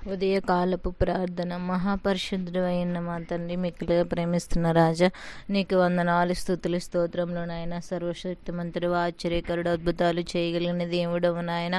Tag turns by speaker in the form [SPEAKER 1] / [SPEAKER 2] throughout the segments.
[SPEAKER 1] ఉదయకాలపు ప్రార్థన. మహాపరిశుద్ధుడు అయిన మా తండ్రి, మిక్కిలిగా ప్రేమిస్తున్న రాజా, నీకు వందనాలు, స్తుతులు, స్తోత్రములు నాయన. సర్వశక్తిమంతుడు, ఆశ్చర్యకరుడు, అద్భుతాలు చేయగలిగిన దేవుడవు నాయన.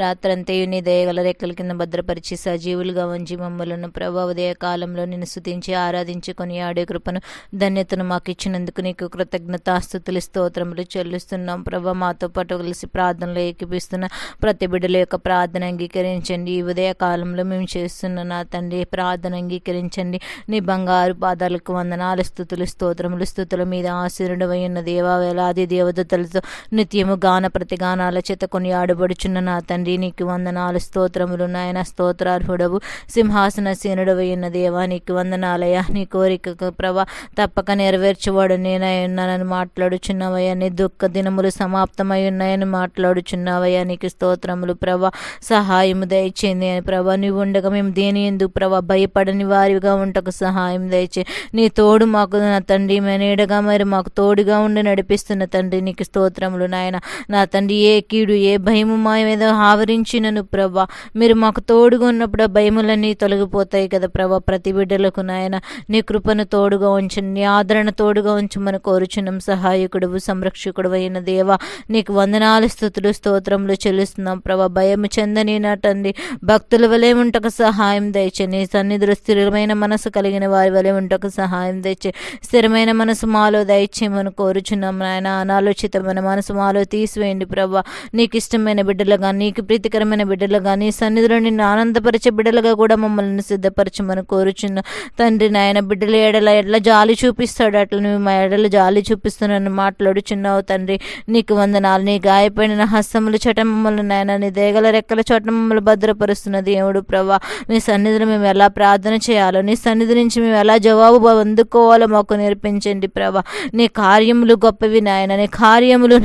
[SPEAKER 1] రాత్రంతయు నీ దయగల రెక్కల కింద భద్రపరిచి సజీవులుగా ఉంచి మమ్మలను ప్రభా ఉదయకాలంలో నిన్ను స్తుతించి ఆరాధించి కొనియాడే కృపను ధన్యతను మాకు ఇచ్చినందుకు నీకు కృతజ్ఞతాస్తుతులు, స్తోత్రములు చెల్లిస్తున్నాం ప్రభా. మాతో పాటు కలిసి ప్రార్థనలు ఏకీపిస్తున్న ప్రతి బిడ్డల యొక్క ప్రార్థన అంగీకరించండి. ఈ ఉదయకాలంలో మేము చేస్తున్న నా తండ్రి ప్రార్థన అంగీకరించండి. నీ బంగారు పాదాలకు వందనాలు, స్తుతులు, స్తోత్రములు. స్తుతుల మీద ఆశీనుడవై ఉన్న దేవా, వేలాది దేవదూతలతో నిత్యము గాన ప్రతిగానాల చేత కొనియాడబడుచున్న నా తండ్రి, నీకు వందనాలు, స్తోత్రములు నాయన. స్తోత్రార్హుడవు, సింహాసనసీనుడవై ఉన్న దేవా, నీకు వందనాలయ్యా. నీ కోరిక ప్రభా తప్పక నెరవేర్చువాడు నేనై ఉన్నానని మాట్లాడుచున్నావయ్యా. నీ దుఃఖ దినములు సమాప్తమై ఉన్నాయని మాట్లాడుచున్నావయ్యా. నీకు స్తోత్రములు ప్రభా. సహాయము దయచేయండి అని ప్రభా. నీవు ఉండగా మేము దేని ఎందుకు ప్రభా భయపడని వారిగా ఉంటకు సహాయం దయచే. నీ తోడు మాకు నా తండ్రి మేనేడగా మరి మాకు తోడుగా ఉండి నడిపిస్తున్న తండ్రి, నీకు స్తోత్రములు నాయన. నా తండ్రి, ఏ కీడు ఏ భయము మా మీద ఆవరించినను ప్రభా, మీరు మాకు తోడుగా ఉన్నప్పుడు ఆ భయములన్నీ తొలగిపోతాయి కదా ప్రభా. ప్రతి బిడ్డలకు నాయన నీ కృపను తోడుగా ఉంచండి, నీ ఆదరణ తోడుగా ఉంచమని కోరుచున్నాం. సహాయకుడువు, సంరక్షకుడు అయిన దేవా, నీకు వందనాలు, స్తుతులు, స్తోత్రములు చెల్లిస్తున్నాం ప్రభా. భయము చెందని నా తండ్రి భక్తుల వలె ఉంటకు సహాయం దయచే. నీ సన్నిధిలో స్థిరమైన మనసు కలిగిన వారి వలె ఉంటకు సహాయం దయచే. స్థిరమైన మనసు మాలో దయచేయమని కోరుచున్నాం నాయన. అనాలోచితమైన మనసు మాలో తీసివేయండి ప్రభా. నీకు ఇష్టమైన బిడ్డలుగా, నీకు ప్రీతికరమైన బిడ్డలుగా, నీ సన్నిధిలో నిన్ను ఆనందపరిచే బిడ్డలుగా కూడా మమ్మల్ని సిద్ధపరచమని కోరుచున్నాం తండ్రి. నాయన బిడ్డల ఎడల ఎట్లా జాలి చూపిస్తాడు అట్లా నువ్వు మా ఎడల జాలి చూపిస్తున్నాను మాట్లాడుచున్నావు తండ్రి. నీకు వందనాలు. నీ గాయపడిన హస్తములు చోట మమ్మల్ని నాయన, నీ దేగల రెక్కల చోట మమ్మల్ని భద్రపరుస్తున్న దేవుడు ప్రభా. నీ సన్నిధిలో మేము ఎలా ప్రార్థన చేయాలో, నీ సన్నిధి నుంచి మేము ఎలా జవాబు అందుకోవాలో మాకు నేర్పించండి ప్రభా. నీ కార్యములు గొప్పవి నాయన. నీ కార్యములు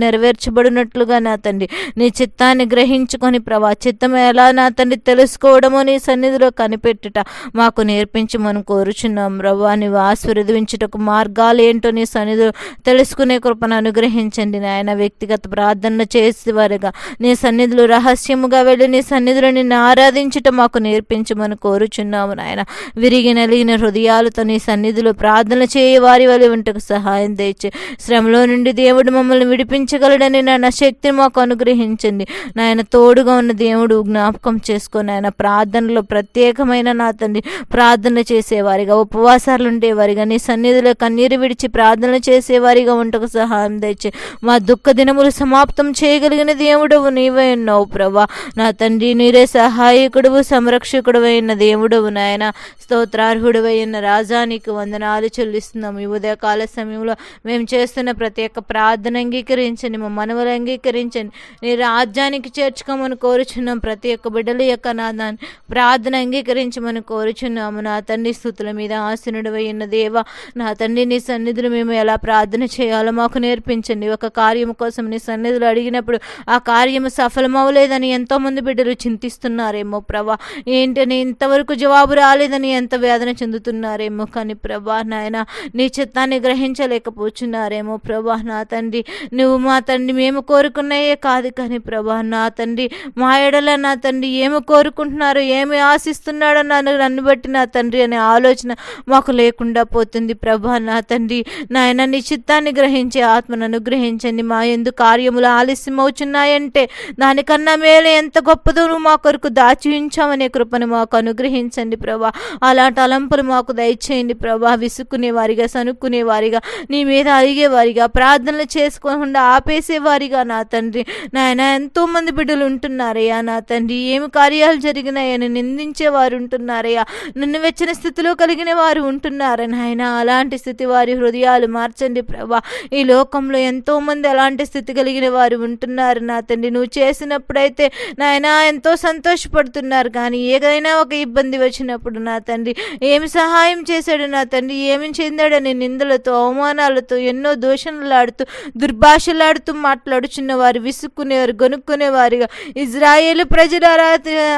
[SPEAKER 1] నెరవేర్చబడినట్లుగా నా తండ్రి నీ చిత్తాన్ని గ్రహించుకొని ప్రభా, చిత్తం ఎలా నా తండ్రి తెలుసుకోవడమో నీ సన్నిధిలో కనిపెట్టుట మాకు నేర్పించమని కోరుచున్నాం ప్రభా. నీవు ఆశీర్వదించుటకు మార్గాలు ఏంటో నీ సన్నిధిలో తెలుసుకునే కృపను అనుగ్రహించండి నాయన. వ్యక్తిగత ప్రార్థన చేసేవారుగా నీ సన్నిధిలో రహస్యముగా వెళ్ళి నీ సన్నిధిలో నిన్ను ఆరాధించుట మాకు నేర్పించమని కోరుచున్నాము నాయన. విరిగి నలిగిన హృదయాలతో నీ సన్నిధిలో ప్రార్థన చేయ వారి వలె ఉంటకు సహాయం దయచే. శ్రమలో నుండి దేవుడు మమ్మల్ని విడిపించగలడని నా శక్తిని మాకు అనుగ్రహించండి నాయన. తోడుగా ఉన్న దేవుడు జ్ఞాపకం చేసుకొని ఆయన ప్రార్థనలో ప్రత్యేకమైన నా తండ్రి ప్రార్థన చేసేవారిగా, ఉపవాసాలు ఉండేవారిగా, నీ సన్నిధిలో కన్నీరు విడిచి ప్రార్థన చేసేవారిగా ఉంటకు సహాయం దయచే. మా దుఃఖ దినములు సమాప్తం చేయగలిగిన దేవుడవు నీవే ఉన్నావు ప్రభా. నా తండ్రి, నీరే సహాయకుడువు, సంరక్షకుడు అయిన దేవుడవు నాయన. స్తోత్రార్హుడు అయిన రాజా, నీకు వందనాలు చెల్లిస్తున్నాము. ఈ ఉదయకాల సమయంలో మేము చేస్తున్న ప్రత్యేక ప్రార్థన అంగీకరించండి, మా మనవులు అంగీకరించండి. నీ రాజ్యానికి చేర్చుకోమని కోరుచున్నాం. ప్రతి ఒక్క బిడ్డల యొక్క నాదాన్ని ప్రార్థన అంగీకరించమని కోరుచున్నాము. నా తండ్రి, స్తుతుల మీద ఆసీనుడు అయిన దేవా, నా తండ్రి నీ సన్నిధిలో మేము ఎలా ప్రార్థన చేయాలో మాకు నేర్పించండి. ఒక కార్యం కోసం నీ సన్నిధిలో అడిగినప్పుడు ఆ కార్యము సఫలమవలేదని ఎంతోమంది బిడ్డలు చింతిస్తున్నారేమో ప్రభా. ఏంటని ఇంతవరకు జవాబు రాలేదని ఎంత వేదన చెందుతున్నారేమో. కానీ ప్రభా నాయన, నీ చిత్తాన్ని గ్రహించలేకపోతున్నారేమో ప్రభా. నా తండ్రి, నువ్వు మా తండ్రి మేము కోరుకున్నాయే కాదు కానీ ప్రభా నా తండ్రి మా ఎడల నా తండ్రి ఏమి కోరుకుంటున్నారో, ఏమి ఆశిస్తున్నాడో నన్ను బట్టి నా తండ్రి అనే ఆలోచన మాకు లేకుండా పోతుంది ప్రభా. నా తండ్రి నాయన, నీ చిత్తాన్ని గ్రహించే ఆత్మను అనుగ్రహించండి. మా ఎందుకు కార్యములు ఆలస్యం అవుతున్నాయంటే దానికన్నా మేలు ఎంత గొప్పదో నువ్వు మా కొరకు దాచి ఉంచామనే కృపను మాకు అనుగ్రహించండి ప్రభా. అలాంటి అలంపులు మాకు దయచేయండి ప్రభా. విసుక్కునేవారిగా, సనుక్కునేవారిగా, నీ మీద అడిగేవారిగా, ప్రార్థనలు చేసుకోకుండా ఆపేసేవారిగా నా తండ్రి నాయన ఎంతో మంది బిడ్డలు ఉంటున్నారయ్యా. నా తండ్రి, ఏమి కార్యాలు జరిగినాయని నిందించేవారు ఉంటున్నారయ్యా. నిన్ను వెచ్చిన స్థితిలో కలిగిన వారు ఉంటున్నారు నాయన. అలాంటి స్థితి వారి హృదయాలు మార్చండి ప్రభా. ఈ లోకంలో ఎంతో మంది అలాంటి స్థితి కలిగిన వారు ఉంటున్నారు నా తండ్రి. నువ్వు చేసినప్పుడైతే నాయన ఎంతో సంతోషపడుతున్నారు, కానీ ఏదైనా ఒక ఇబ్బంది వచ్చినప్పుడు నా తండ్రి ఏమి సహాయం చేశాడు నా తండ్రి, ఏమి చెందాడని నిందలతో, అవమానాలతో, ఎన్నో దూషణలాడుతూ, దుర్భాషలాడుతూ మాట్లాడుచున్న వారు, విసుక్కునేవారు, గొనుక్కునేవారుగా ఇజ్రాయేలు ప్రజలు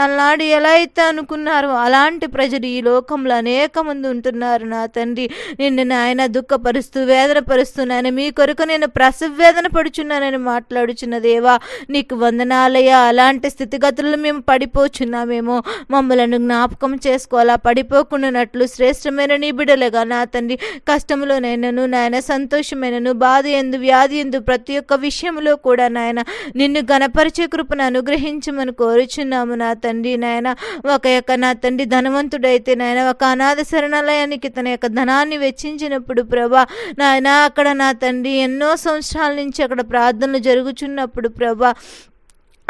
[SPEAKER 1] అలాంటి ఎలా అయితే అనుకున్నారో అలాంటి ప్రజలు ఈ లోకంలో అనేక మంది ఉంటున్నారు నా తండ్రి. నిన్ను నాయన దుఃఖపరుస్తూ, వేదన పరుస్తూ నాయన మీ కొరకు నేను ప్రసవ వేదన పడుచున్నానని మాట్లాడుచున్న దేవా, నీకు వందనాలయ్యా. అలాంటి స్థితిగతుల్లో మేము పడిపోచున్నామేమో మేము మమ్మలను జ్ఞాపకం చేసుకోవాలా, పడిపోకుండానట్లు శ్రేష్టమైన నీ బిడ్డలుగా నా తండ్రి కష్టంలోనైనాను నాయన, సంతోషమైనను, బాధ ఎందు, వ్యాధి ఎందు, ప్రతి ఒక్క విషయంలో కూడా నాయన నిన్ను గణపరిచే కృపను అనుగ్రహించమని కోరుచున్నాము నా తండ్రి. నాయన ఒక యొక్క నా తండ్రి ధనవంతుడైతే నాయన ఒక అనాథ శరణాలయానికి తన యొక్క ధనాన్ని వెచ్చించినప్పుడు ప్రభా నాయన అక్కడ నా తండ్రి ఎన్నో సంవత్సరాల నుంచి అక్కడ ప్రార్థనలు జరుగుచున్నప్పుడు ప్రభా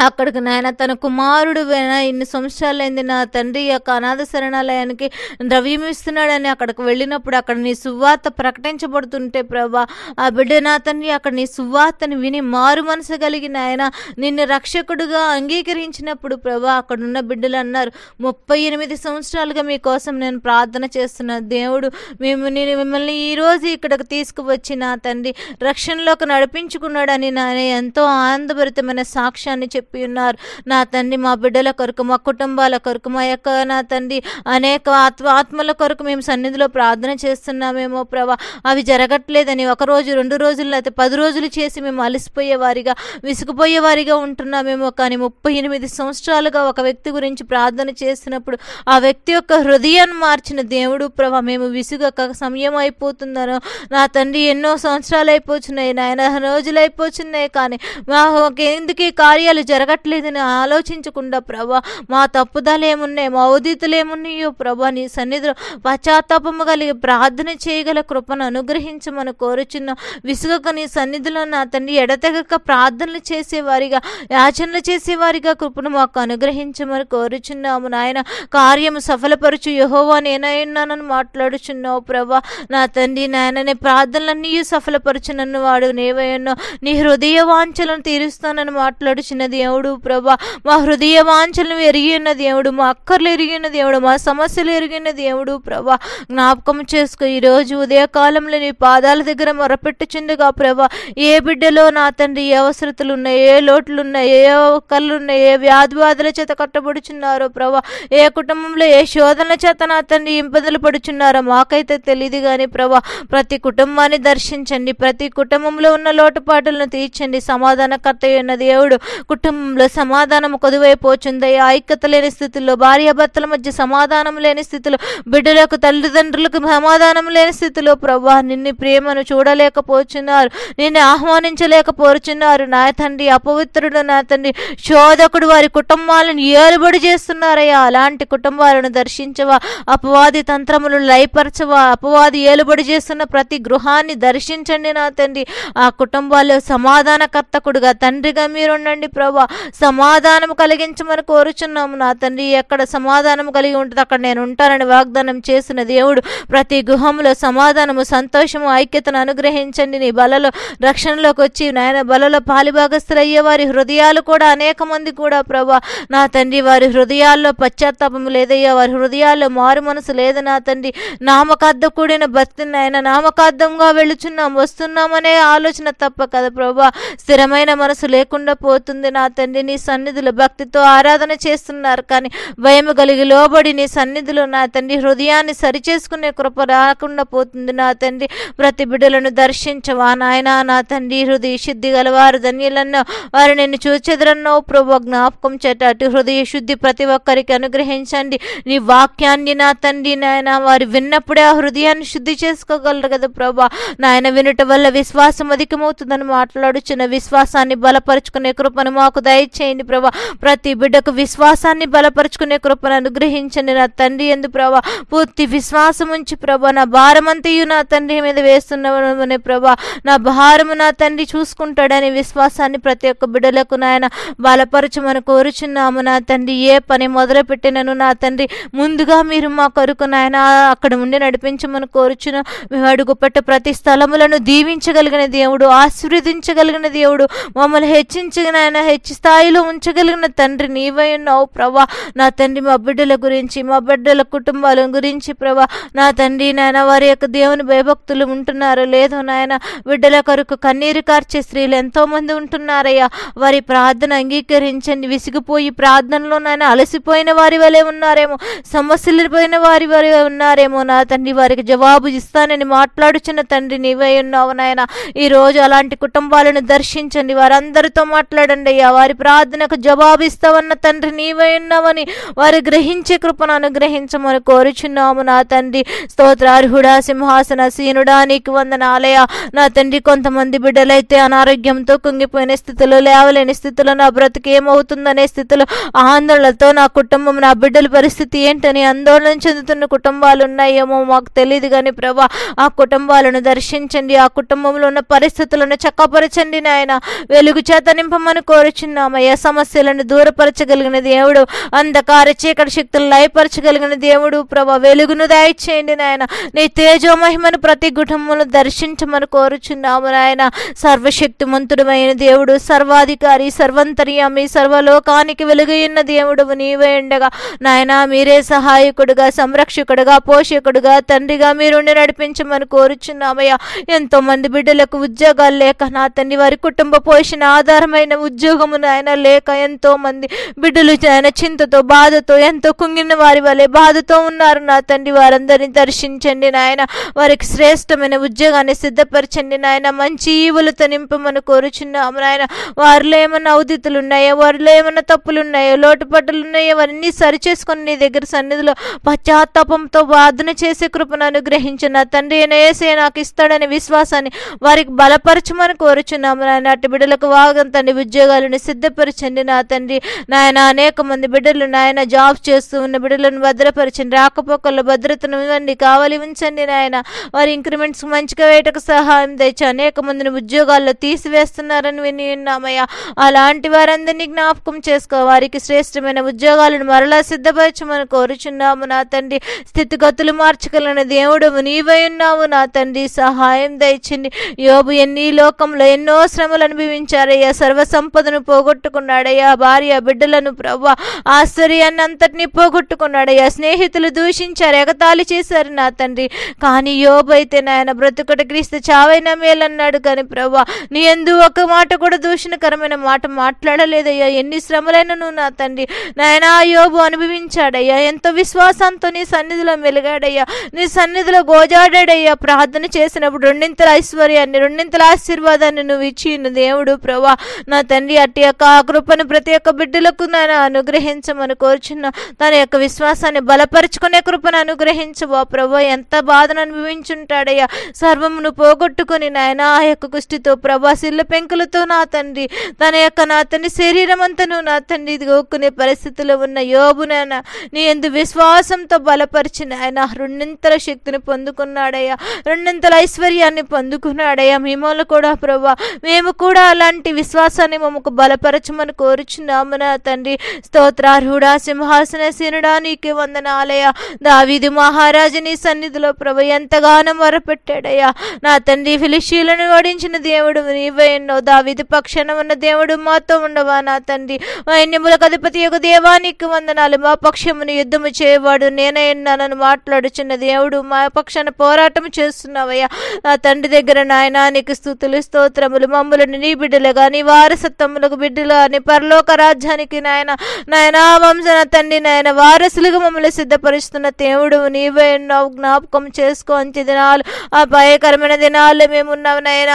[SPEAKER 1] అక్కడికి నాయన తన కుమారుడు ఇన్ని సంవత్సరాలైంది నా తండ్రి యొక్క అనాథ శరణాలయానికి ద్రవ్యం ఇస్తున్నాడని అక్కడికి వెళ్ళినప్పుడు అక్కడ నీ సువార్త ప్రకటించబడుతుంటే ప్రభా ఆ బిడ్డ నా తండ్రి అక్కడ నీ సువార్తని విని మారు మనసు కలిగి నాయన నిన్ను రక్షకుడుగా అంగీకరించినప్పుడు ప్రభా అక్కడున్న బిడ్డలు అన్నారు, 38 సంవత్సరాలుగా మీకోసం నేను ప్రార్థన చేస్తున్నా దేవుడు నేను మిమ్మల్ని ఈరోజు ఇక్కడికి తీసుకువచ్చి నా తండ్రి రక్షణలోకి నడిపించుకున్నాడని నాయన ఎంతో ఆనందభరితమైన సాక్ష్యాన్ని చెప్పి ఉన్నారు. నా తండ్రి మా బిడ్డల కొరకు, మా కుటుంబాల కొరకు, మా యొక్క నా తండ్రి అనేక ఆత్మల కొరకు మేము సన్నిధిలో ప్రార్థన చేస్తున్నామేమో ప్రభా అవి జరగట్లేదని 1 రోజు 2 రోజులు అయితే 10 రోజులు చేసి మేము అలసిపోయేవారిగా విసుగుపోయేవారిగా ఉంటున్నామేమో. కానీ 38 సంవత్సరాలుగా ఒక వ్యక్తి గురించి ప్రార్థన చేసినప్పుడు ఆ వ్యక్తి యొక్క హృదయాన్ని మార్చిన దేవుడు ప్రభా మేము విసుగక సమయం అయిపోతుందనో నా తండ్రి ఎన్నో సంవత్సరాలు అయిపోతున్నాయి నాయన, రోజులు అయిపోతున్నాయి కానీ మా ఎందుకు ఈ కార్యాలు జరగట్లేదని ఆలోచించకుండా ప్రభా మా తప్పుదలు ఏమున్నాయి, మా ఔదితులు ఏమున్నాయో ప్రభా నీ సన్నిధిలో పశ్చాత్తాపము కలిగి ప్రార్థన చేయగల కృపను అనుగ్రహించమని కోరుచున్నాం. విసుగక నీ సన్నిధిలో నా తండ్రి ఎడతెగక ప్రార్థనలు చేసేవారిగా, యాచనలు చేసేవారిగా కృపను మాకు అనుగ్రహించమని కోరుచున్నాము నాయన. కార్యము సఫలపరచు యెహోవా నేనైనానని మాట్లాడుచున్నావు ప్రభా నా తండ్రి నాయన. నీ ప్రార్థనలన్నీ సఫలపరచునన్ను వాడు నేవైనా నీ హృదయ వాంఛలను తీరుస్తానని మాట్లాడుచున్న దేవుడు ప్రభా మా హృదయ వాంఛలను ఎరిగిన దేవుడు, మా అక్కర్లు ఎరిగిన దేవుడు, మా సమస్యలు ఎరిగిన దేవుడు ప్రభా జ్ఞాపకం చేసుకో. ఈరోజు ఉదయకాలంలో నీ పాదాల దగ్గర మొరపెట్టుచుండగా ప్రభా ఏ బిడ్డలో నా తండ్రి ఏ అవసరతలు ఉన్నాయి, ఏ లోట్లు ఉన్నాయి, ఏ కళ్ళు ఉన్నాయి, ఏ వ్యాధుల చేత కట్టబడుచున్నారో ప్రభా, ఏ కుటుంబంలో ఏ శోధనల చేత నా తండ్రి ఇబ్బందులు పడుచున్నారో మాకైతే తెలియదు కానీ ప్రభా ప్రతి కుటుంబాన్ని దర్శించండి, ప్రతి కుటుంబంలో ఉన్న లోటుపాటులను తీర్చండి. సమాధానకర్త అయిన దేవుడు కుటుంబంలో సమాధానం కొదువైపోచుందయ్యా. ఐక్యత లేని స్థితిలో, భార్యాభర్తల మధ్య సమాధానం లేని స్థితిలో, బిడ్డలకు తల్లిదండ్రులకు సమాధానం లేని స్థితిలో ప్రభా నిన్ను ప్రేమను చూడలేకపోతున్నారు, నిన్ను ఆహ్వానించలేకపోతున్నారు నా తండ్రి. అపవిత్రుడు నా తండ్రి శోధకుడు వారి కుటుంబాలను ఏలుబడి చేస్తున్నారయ్యా. అలాంటి కుటుంబాలను దర్శించవా, అపవాది తంత్రములు లయపరచవా, అపవాది ఏలుబడి చేస్తున్న ప్రతి గృహాన్ని దర్శించండి నా తండ్రి. ఆ కుటుంబాల్లో సమాధానకర్తకుడుగా తండ్రిగా మీరుండండి ప్రభా. సమాధానం కలిగించమని కోరుచున్నాము నా తండ్రి. ఎక్కడ సమాధానం కలిగి ఉంటుంది అక్కడ నేను ఉంటానని వాగ్దానం చేసిన దేవుడు ప్రతి గృహంలో సమాధానము, సంతోషము, ఐక్యతను అనుగ్రహించండి. నీ బలలో రక్షణలోకి వచ్చి నాయన బలలో పాలిభాగస్తులు అయ్యే వారి హృదయాలు కూడా అనేక మంది కూడా ప్రభా నా తండ్రి వారి హృదయాల్లో పశ్చాత్తాపము లేదయ్యా, వారి హృదయాల్లో మారు మనసు లేదు నా తండ్రి. నామకార్థం కూడిన భక్తిని ఆయన నామకార్థంగా వెళుచున్నాం వస్తున్నామనే ఆలోచన తప్ప కదా ప్రభా స్థిరమైన మనసు లేకుండా పోతుంది నా తండ్రి. నీ సన్నిధిలో భక్తితో ఆరాధన చేస్తున్నారు కానీ భయము కలిగి లోబడి నీ సన్నిధిలో నా తండ్రి హృదయాన్ని సరిచేసుకునే కృప రాకుండా పోతుంది నా తండ్రి. ప్రతి బిడ్డలను దర్శించవా నాయన నా తండ్రి. హృదయ శుద్ధి గలవారు ధన్యులన్నో వారు నిన్ను చూచెదరన్నావు ప్రభు. జ్ఞాపకం చేట అటు హృదయ శుద్ధి ప్రతి ఒక్కరికి అనుగ్రహించండి. నీ వాక్యాన్ని నా తండ్రి నాయన వారు విన్నప్పుడే ఆ హృదయాన్ని శుద్ధి చేసుకోగలరు కదా ప్రభా నాయన. వినుట వల్ల విశ్వాసం అధికమవుతుందని మాట్లాడుచున్న విశ్వాసాన్ని బలపరుచుకునే కృపను మాకు దయచేయండి ప్రభా. ప్రతి బిడ్డకు విశ్వాసాన్ని బలపరుచుకునే కృపను అనుగ్రహించండి నా తండ్రి. ఎందు ప్రభా పూర్తి విశ్వాసం ఉంచి ప్రభా నా భారమంతయు నా తండ్రి మీద వేస్తున్నామనే ప్రభా నా భారము నా తండ్రి చూసుకుంటాడని విశ్వాసాన్ని ప్రతి ఒక్క బిడ్డలకు నాయన బలపరచమని కోరుచున్నాము నా తండ్రి. ఏ పని మొదలు పెట్టినను నా తండ్రి ముందుగా మీరు మా కొరకు నాయన అక్కడ ఉండి నడిపించమని కోరుచున్నాం. మేము అడుగుపెట్ట ప్రతి స్థలములను దీవించగలిగిన దేవుడు, ఆశీర్వదించగలిగిన దేవుడు, మమ్మల్ని హెచ్చించిన ఆయన హెచ్చి స్థాయిలో ఉంచగలిగిన తండ్రి నీవై ఉన్నావు ప్రభా నా తండ్రి. మా బిడ్డల గురించి మా బిడ్డల కుటుంబాల గురించి ప్రభా నా తండ్రి నాయన వారి యొక్క దేవుని భయభక్తులు ఉంటున్నారు లేదో నాయన. బిడ్డల కొరకు కన్నీరు కార్చే స్త్రీలు ఎంతో మంది ఉంటున్నారయ్యా. వారి ప్రార్థన అంగీకరించండి. విసిగిపోయి ప్రార్థనలో నాయన అలసిపోయిన వారి వలె ఉన్నారేమో, సమస్యలు పోయిన వారి వలె ఉన్నారేమో నా తండ్రి. వారికి జవాబు ఇస్తానని మాట్లాడుచున్న తండ్రి నీవై ఉన్నావు నాయన. ఈ రోజు అలాంటి కుటుంబాలను దర్శించండి, వారందరితో మాట్లాడండి అయ్యా. వారి ప్రార్థనకు జవాబిస్తావన్న తండ్రి నీవై ఉన్నావని వారు గ్రహించే కృపను అనుగ్రహించమని కోరుచున్నాము నా తండ్రి. స్తోత్రార్హుడా, సింహాసనసీనుడా, నీకు వందనాలయ. నా తండ్రి, కొంతమంది బిడ్డలైతే అనారోగ్యంతో కుంగిపోయిన స్థితిలో, లేవలేని స్థితిలో, నా బ్రతుకు ఏమవుతుందనే స్థితిలో, ఆందోళనలతో నా కుటుంబం, నా బిడ్డల పరిస్థితి ఏంటని ఆందోళన చెందుతున్న కుటుంబాలు ఉన్నాయేమో మాకు తెలియదు కానీ ప్రభా, ఆ కుటుంబాలను దర్శించండి, ఆ కుటుంబంలో ఉన్న పరిస్థితులను చక్కపరచండి నాయన. వెలుగు చేత నింపమని కోరుచున్నామయ్యా. సమస్యలను దూరపరచగలిగిన దేవుడు, అంధకార చీకటి శక్తులను లయపరచగలిగిన దేవుడు ప్రభా, వెలుగును దయచేయండి నాయన. నీ తేజో మహిమను ప్రతి కుటుంబంలో దర్శించమని కోరుచున్నాము నాయన. సర్వశక్తిమంతుడు అయిన దేవుడు, సర్వాధికారి, సర్వంతర్యామి, సర్వలోకానికి వెలుగైన దేవుడు నీవే ఉండగా నాయన, మీరే సహాయకుడుగా, సంరక్షకుడుగా, పోషకుడుగా, తండ్రిగా మీరుండి నడిపించమని కోరుచున్నామయ్యా. ఎంతో మంది బిడ్డలకు ఉద్యోగాలు లేక నా తండ్రి, వారి కుటుంబ పోషణ ఆధారమైన ఉద్యోగము నాయన లేక ఎంతో మంది బిడ్డలు నాయన చింతతో, బాధతో, ఎంతో కుంగిన వారి వలె బాధతో ఉన్నారు నా తండ్రి. వారందరినీ దర్శించండి నాయన. వారికి శ్రేష్టమైన ఉద్యోగాన్ని సిద్ధపరచండి నాయన. మంచి ఈవులతో నింపమని కోరుచున్నాము నాయన. వారిలో ఏమన్నా ఉదితులు ఉన్నాయో, వారిలో ఏమన్నా తప్పులు ఉన్నాయో, లోటుపట్టులు ఉన్నాయో, అవన్నీ సరిచేసుకొని నీ దగ్గర సన్నిధిలో పశ్చాత్తాపంతో ప్రార్థన చేసే కృపను అనుగ్రహించిన తండ్రి యేసయ్య నాకు ఇస్తాడనే విశ్వాసాన్ని వారికి బలపరచమని కోరుచున్నాము నాయన. అటు బిడ్డలకు వాగం తండ్రి ఉద్యోగాలను సిద్ధపరచండి నా తండ్రి నాయన. అనేక మంది బిడ్డలు నాయన జాబ్ చేస్తూ ఉన్న బిడ్డలను భద్రపరచండి, రాకపోకల్లో భద్రతను ఇవ్వండి, కావాలి ఉంచండి నాయన. వారి ఇంక్రిమెంట్స్ మంచిగా వేయటకు సహాయం తెచ్చి అనేక మందిని ఉద్యోగాల్లో తీసివేస్తున్నారని విని ఉన్నామయ్యా. అలాంటి వారందరినీ జ్ఞాపకం చేసుకో, వారికి శ్రేష్టమైన ఉద్యోగాలను మరలా సిద్ధపరచమని కోరుచున్నాము నా తండ్రి. స్థితిగతులు మార్చగలిగిన దేవుడు నీవై ఉన్నావు నా తండ్రి, సహాయం దయచండి. యోబు ఎన్ని లోకంలో ఎన్నో శ్రమలు అనుభవించారయ్యా, సర్వ సంపదను పోగొట్టుకున్నాడయ్యా, భార్య బిడ్డలను ప్రభా ఆశ్చర్యాన్ని అంతటినీ పోగొట్టుకున్నాడయ్యా. స్నేహితులు దూషించారు, ఎగతాళి చేశారు నా తండ్రి. కానీ యోబు అయితే నాయన బ్రతుకుట క్రీస్తు చావైనా మేలన్నాడు కానీ ప్రభా, నీ యందు ఒక మాట కూడా దూషణకరమైన మాట మాట్లాడలేదయ్యా. ఎన్ని శ్రమలైనను నా తండ్రి నాయన యోబు అనుభవించాడయ్యా. ఎంతో విశ్వాసంతో నీ సన్నిధిలో మెలిగాడయ్యా, నీ సన్నిధిలో గోజాడాడయ్యా. ప్రార్థన చేసినప్పుడు రెండింతల ఐశ్వర్యాన్ని, రెండింతల ఆశీర్వాదాన్ని నువ్వు ఇచ్చిన దేవుడు ప్రభా నా తండ్రి. అట్టి యొక్క ఆ కృపను ప్రతి ఒక్క బిడ్డలకు నాయన అనుగ్రహించమని కోరుచున్న, తన యొక్క విశ్వాసాన్ని బలపరుచుకునే కృపను అనుగ్రహించవా ప్రభా. ఎంత బాధను అనుభవించుంటాడయ్యా, సర్వమును పోగొట్టుకుని నాయన ఆ యొక్క కుష్టితో ప్రభా, సిల్ల పెంకులతో నా తండ్రి, తన యొక్క నా తండ్రి శరీరం అంతను నా తండ్రి గోక్కునే పరిస్థితిలో ఉన్న యోబు నాయన నీ యందు విశ్వాసంతో బలపరిచిన ఆయన రెండింతల శక్తిని పొందుకున్నాడయ్యా, రెండింతల ఐశ్వర్యాన్ని పొందుకున్నాడయ్యా. మిమ్మల్ని కూడా ప్రభా, మేము కూడా అలాంటి విశ్వాసాన్ని మమ్మకు బలపరచమని కోరుచున్నాము నా తండ్రి. స్తోత్రార్హుడా, సింహాసనసీనుడా, నీకే వందనాలయ. దావీదు మహారాజు నీ సన్నిధిలో ప్రభు ఎంతగానో మొరపెట్టాడయ్యా నా తండ్రి. ఫిలిష్తీయులను ఓడించిన దేవుడు నీవే ఉన్నావు, దావీదు పక్షాన ఉన్న దేవుడు మాతో ఉండవా నా తండ్రి. సైన్యములకు అధిపతి యొక్క దేవా నీకు వందనాలు. మా పక్షమును యుద్ధము చేయవాడు నేనే ఉన్నానని మాట్లాడుచున్న దేవుడు, మా పక్షాన పోరాటం చేస్తున్నావయ్యా నా తండ్రి దగ్గర నాయన. నీకు స్తుతులు స్తోత్రములు. మమ్ములను నీ బిడ్డలుగా, నీ వారసత్వములకు బిడ్డలుగా, నీ పరలోక రాజ్యానికి నాయన నాయన వంశన తండ్రి నాయన వారసులుగా మమ్మల్ని సిద్ధపరుస్తున్న దేవుడు నీవే ఉన్నావు. జ్ఞాపకం చేసుకో. అంత్య దినాలు, ఆ భయకరమైన దినాల్లో మేమున్నావు నాయన.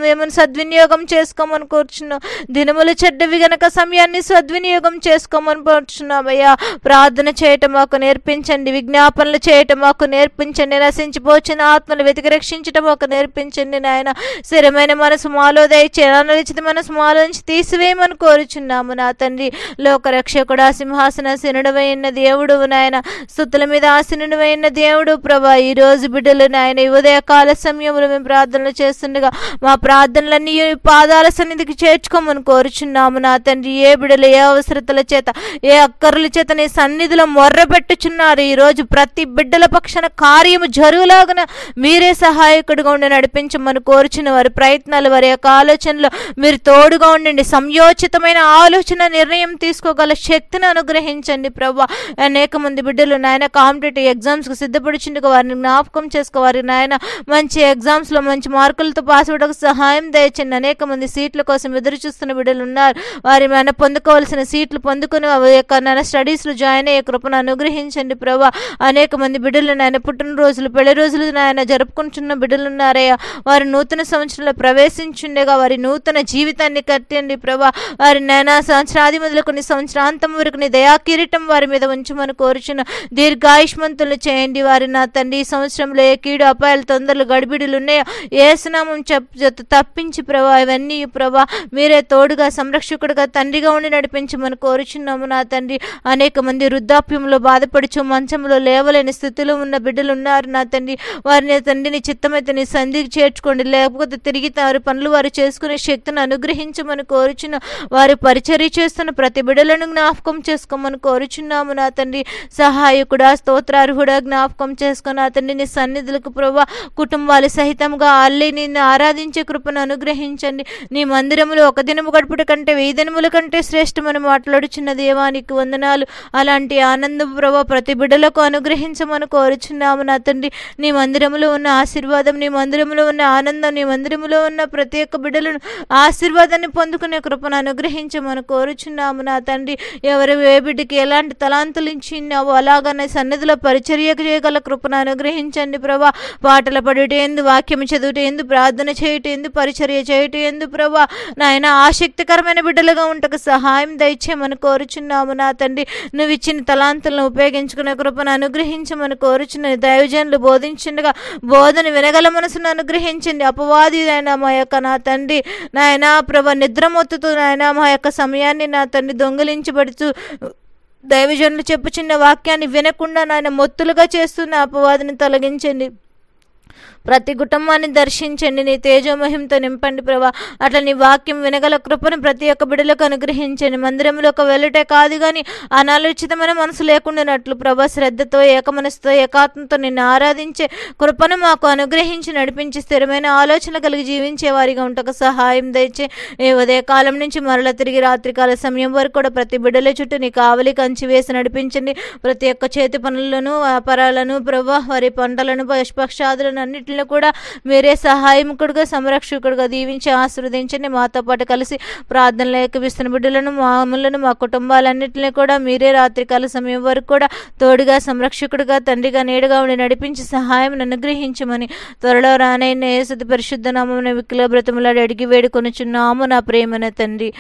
[SPEAKER 1] మేము సద్వినియోగం చేసుకోమని కూర్చున్నాం. దినములు చెడ్డవి గనక సమయాన్ని సద్వినియోగం చేసుకోమని కూర్చున్నామయ్యా. ప్రార్థన చేయటం మాకు నేర్పించండి, విజ్ఞాపనలు చేయటం మాకు నేర్పించండి, నశించిపోచిన ఆత్మలు వెతికి రక్షించటం మాకు నేర్పించండి నాయన. స్థిరమైన మనసు మాలో దయచేయండి, అనలిచిత మనసు మాలో నుంచి తీసివేయమని కోరుచున్నాము నా తండ్రి. లోకరక్షకుడా, సింహాసనసీనుడవైన దేవుడు నాయన, స్తుతుల మీద ఆసీనుడవైన దేవుడు ప్రభా. ఈ రోజు బిడ్డలు నాయన ఉదయకాల సమయంలో మేము ప్రార్థనలు చేస్తుండగా మా ప్రార్థనలన్నీ పాదాల సన్నిధికి చేర్చుకోమని కోరుచున్నాము నా తండ్రి. ఏ బిడ్డలు ఏ అవసరతల చేత, ఏ అక్కర్ల చేత నీ సన్నిధిలో మొర్రపెట్టుచున్నారు, ఈరోజు ప్రతి బిడ్డల పక్షాన కార్యము జరుగులాగున మీరే సహాయకుడిగా ఉండి నడిపించమని కోరుచున్న వారి ప్రయత్నాలు, వారి యొక్క ఆలోచనలో మీరు తోడుగా ఉండండి. సంయోచితమైన ఆలోచన, నిర్ణయం తీసుకోగల శక్తిని అనుగ్రహించండి ప్రభా. అనేక మంది బిడ్డలు నాయన కాంపిటేటివ్ ఎగ్జామ్స్కి సిద్ధపడుచుండగా వారిని జ్ఞాపకం చేసుకోవారి నాయన. మంచి ఎగ్జామ్స్లో మంచి మార్కులతో పాస్ అవ్వడానికి సహాయం దయచండి. అనేక మంది సీట్ల కోసం ఎదురు చూస్తున్న బిడ్డలు ఉన్నారు, వారి మన పొందుకోవాల్సిన సీట్లు పొందుకుని యొక్క నాయన స్టడీస్లో జాయిన్ అయ్యే కృపను అనుగ్రహించండి ప్రభా. అనేక మంది బిడ్డలు నాయన పుట్టినరోజులు, పెళ్లి రోజులు నాయన జరుపుకుంటున్న బిడ్డలు ఉన్నారయ్యా. వారి నూతన సంవత్సరంలో ప్రవేశించుండగా వారి నూతన జీవితాన్ని కట్టండి ప్రభా. ప్రభా. వారి నైనా సంవత్సరాది మొదలుకొని సంవత్సరాంతం వరకు నీ దయా కిరీటం వారి మీద ఉంచమని కోరుచున్న దీర్ఘాయుష్మంతులు చేయండి. వారి నా తండ్రి ఈ సంవత్సరంలో ఏ కీడు అపాయాలు తొందరలు గడిబిడులు ఉన్నాయో ఏసునామం తప్పించి ప్రభా ఇవన్నీ ప్రభా మీరే తోడుగా సంరక్షకుడుగా తండ్రిగా ఉండి నడిపించమని కోరుచున్నాము నా తండ్రి. అనేక మంది వృద్ధాప్యంలో బాధపడుచు మంచంలో లేవలేని స్థితిలో ఉన్న బిడ్డలు ఉన్నారు నా తండ్రి. వారిని తండ్రిని చిత్తమైతే నీ సంధికి చేర్చుకోండి, లేకపోతే తిరిగి వారి పనులు వారు చేసుకునే శక్తిని అనుగ్రహించమని కోరుచున్న వారి పరిచర్య చేస్తున్న ప్రతి బిడ్డలను జ్ఞాపకం చేసుకోమని కోరుచున్నాము నా తండ్రి. సహాయకుడా స్తోత్రార్హుడా జ్ఞాపకం చేసుకుని నా తండ్రి నీ సన్నిధులకు ప్రభా కుటుంబాలు సహితంగా అల్లి నిన్ను ఆరాధించే కృపను అనుగ్రహించండి. నీ మందిరములో ఒక దినము గడుపుట కంటే 1000 దినముల కంటే శ్రేష్టమని మాట్లాడుచున్న దేవానికి వందనాలు. అలాంటి ఆనందం ప్రభా ప్రతి బిడ్డలకు అనుగ్రహించమని కోరుచున్నాము నా తండ్రి. నీ మందిరములో ఉన్న ఆశీర్వాదం, నీ మందిరములో ఉన్న ఆనందం, నీ మందిరములో ఉన్న ప్రతి ఒక్క బిడ్డలను ఆశీర్వాదాన్ని పొందుకునే కృపను అనుగ్రహించమని కోరుచున్నాము నా తండ్రి. ఎవరు ఏ బిడ్డకి ఎలాంటి తలాంతులు ఇచ్చినావో అలాగనే సన్నిధిలో పరిచర్య చేయగల కృపను అనుగ్రహించండి ప్రభా. పాటలు పడుట ఎందు, వాక్యం చదువుట ఎందు, ప్రార్థన చేయుట ఎందు, పరిచర్య చేయుట ఎందు ప్రభా నాయన ఆసక్తికరమైన బిడ్డలుగా ఉంటకు సహాయం దయచేయమని కోరుచున్నాము నా తండ్రి. నువ్వు ఇచ్చిన తలాంతులను ఉపయోగించుకునే కృపను అనుగ్రహించమని కోరుచున్న దైవజనులు బోధించుండగా బోధన వినగల మనసును అనుగ్రహించండి. అపవాది అయినా మా యొక్క నా తండ్రి నాయన ప్రభ నిద్రమొత్తుతూ నాయన మా యొక్క సమయాన్ని నా తండ్రి దొంగిలించబడుతూ దైవజనులు చెప్పుచున్న వాక్యాన్ని వినకుండా నాయన మొత్తులుగా చేస్తున్న అపవాదిని తొలగించండి. ప్రతి కుటుంబాన్ని దర్శించండి, నీ తేజోమహింతో నింపండి ప్రభా. అట్లా నీ వాక్యం వినగల కృపను ప్రతి ఒక్క బిడ్డలకు అనుగ్రహించండి. మందిరంలోకి వెళ్ళటే కాదు కానీ అనాలోచితమైన మనసు లేకుండానట్లు ప్రభా శ్రద్ధతో ఏకమనసుతో ఏకాత్మతో నిన్ను ఆరాధించే కృపను మాకు అనుగ్రహించి నడిపించి స్థిరమైన ఆలోచన కలిగి జీవించే వారిగా ఉంటకు సహాయం దయచే. ఈ ఉదయకాలం నుంచి మరల తిరిగి రాత్రికాల సమయం వరకు కూడా ప్రతి బిడ్డల చుట్టూ నీ కావలి కంచి వేసి నడిపించండి. ప్రతి ఒక్క చేతి పనులను వ్యాపారాలను ప్రభా వారి పంటలను పక్షాదులను అన్నింటిలో కూడా మీరే సహాయకుడుగా సంరక్షకుడుగా దీవించి ఆశీర్వదించండి. మాతో పాటు కలిసి ప్రార్థనలు ఏకీభవిస్తున్న బిడ్డలను మామూలను మా కుటుంబాలన్నింటినీ కూడా మీరే రాత్రికాల సమయం వరకు కూడా తోడుగా సంరక్షకుడుగా తండ్రిగా నీడగా ఉండి నడిపించి సహాయం అనుగ్రహించమని త్వరలో రానైన యేసు పరిశుద్ధ నామమున వికిల బ్రతములాడి అడిగి వేడుకొనుచున్నాము నా ప్రేమన తండ్రి.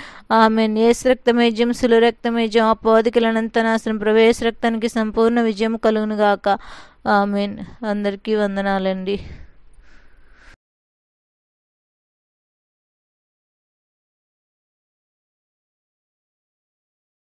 [SPEAKER 1] ఆమేన్. యేసు రక్తమేజ్యం సులు రక్తమేజ్యం అపవాదికులనంత నాశనం ప్రవేశ రక్తానికి సంపూర్ణ విజయం కలుగును గాక. ఆమేన్. అందరికీ వందనాలండి.